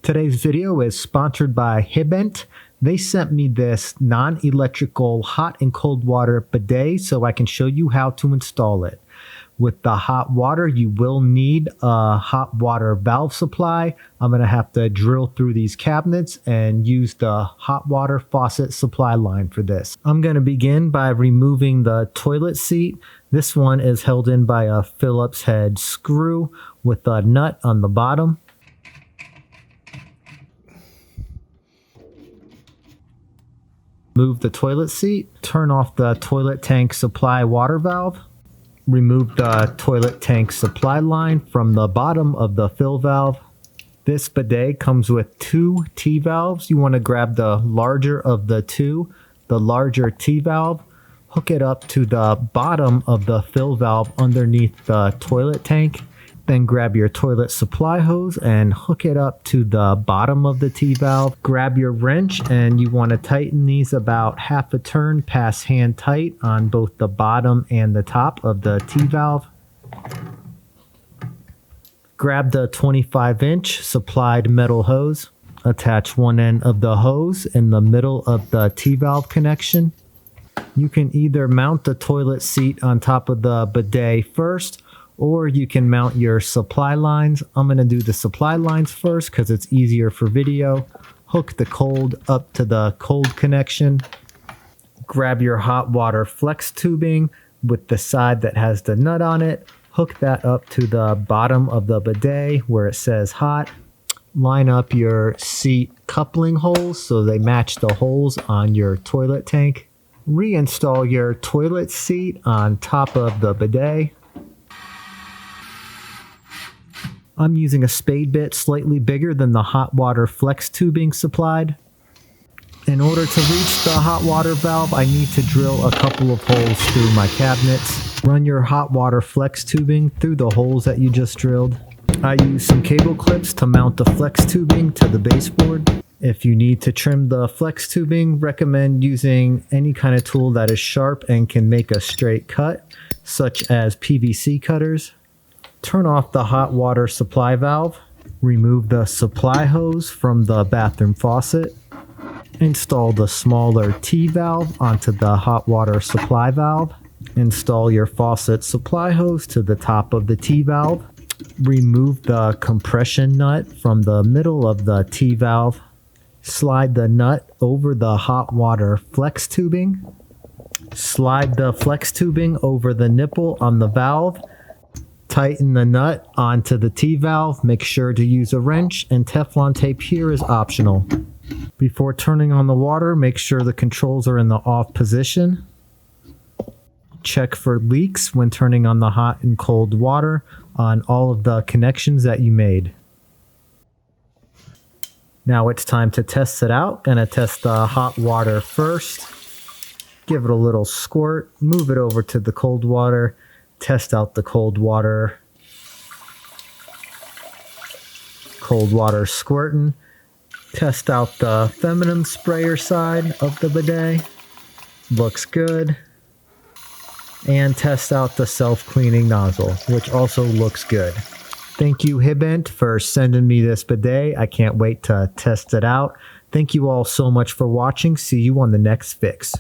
Today's video is sponsored by Hibbent. They sent me this non-electrical hot and cold water bidet so I can show you how to install it. With the hot water, you will need a hot water valve supply. I'm going to have to drill through these cabinets and use the hot water faucet supply line for this. I'm going to begin by removing the toilet seat. This one is held in by a Phillips head screw with a nut on the bottom. Remove the toilet seat, turn off the toilet tank supply water valve, remove the toilet tank supply line from the bottom of the fill valve. This bidet comes with two T-valves. You want to grab the larger of the two, the larger T-valve, hook it up to the bottom of the fill valve underneath the toilet tank. Then grab your toilet supply hose and hook it up to the bottom of the T-valve. Grab your wrench and you want to tighten these about half a turn past hand tight on both the bottom and the top of the T-valve. Grab the 25-inch supplied metal hose. Attach one end of the hose in the middle of the T-valve connection. You can either mount the toilet seat on top of the bidet first, or you can mount your supply lines. I'm going to do the supply lines first because it's easier for video. Hook the cold up to the cold connection. Grab your hot water flex tubing with the side that has the nut on it. Hook that up to the bottom of the bidet where it says hot. Line up your seat coupling holes so they match the holes on your toilet tank. Reinstall your toilet seat on top of the bidet. I'm using a spade bit slightly bigger than the hot water flex tubing supplied. In order to reach the hot water valve, I need to drill a couple of holes through my cabinets. Run your hot water flex tubing through the holes that you just drilled. I use some cable clips to mount the flex tubing to the baseboard. If you need to trim the flex tubing, recommend using any kind of tool that is sharp and can make a straight cut, such as PVC cutters. Turn off the hot water supply valve. Remove the supply hose from the bathroom faucet. Install the smaller T-valve onto the hot water supply valve. Install your faucet supply hose to the top of the T-valve. Remove the compression nut from the middle of the T-valve. Slide the nut over the hot water flex tubing. Slide the flex tubing over the nipple on the valve. Tighten the nut onto the T-valve. Make sure to use a wrench, and Teflon tape here is optional. Before turning on the water, make sure the controls are in the off position. Check for leaks when turning on the hot and cold water on all of the connections that you made. Now it's time to test it out. Gonna test the hot water first. Give it a little squirt. Move it over to the cold water. Test out the cold water. Cold water squirting. Test out the feminine sprayer side of the bidet. Looks good. And test out the self-cleaning nozzle, which also looks good. Thank you, Hibbent, for sending me this bidet. I can't wait to test it out. Thank you all so much for watching. See you on the next fix.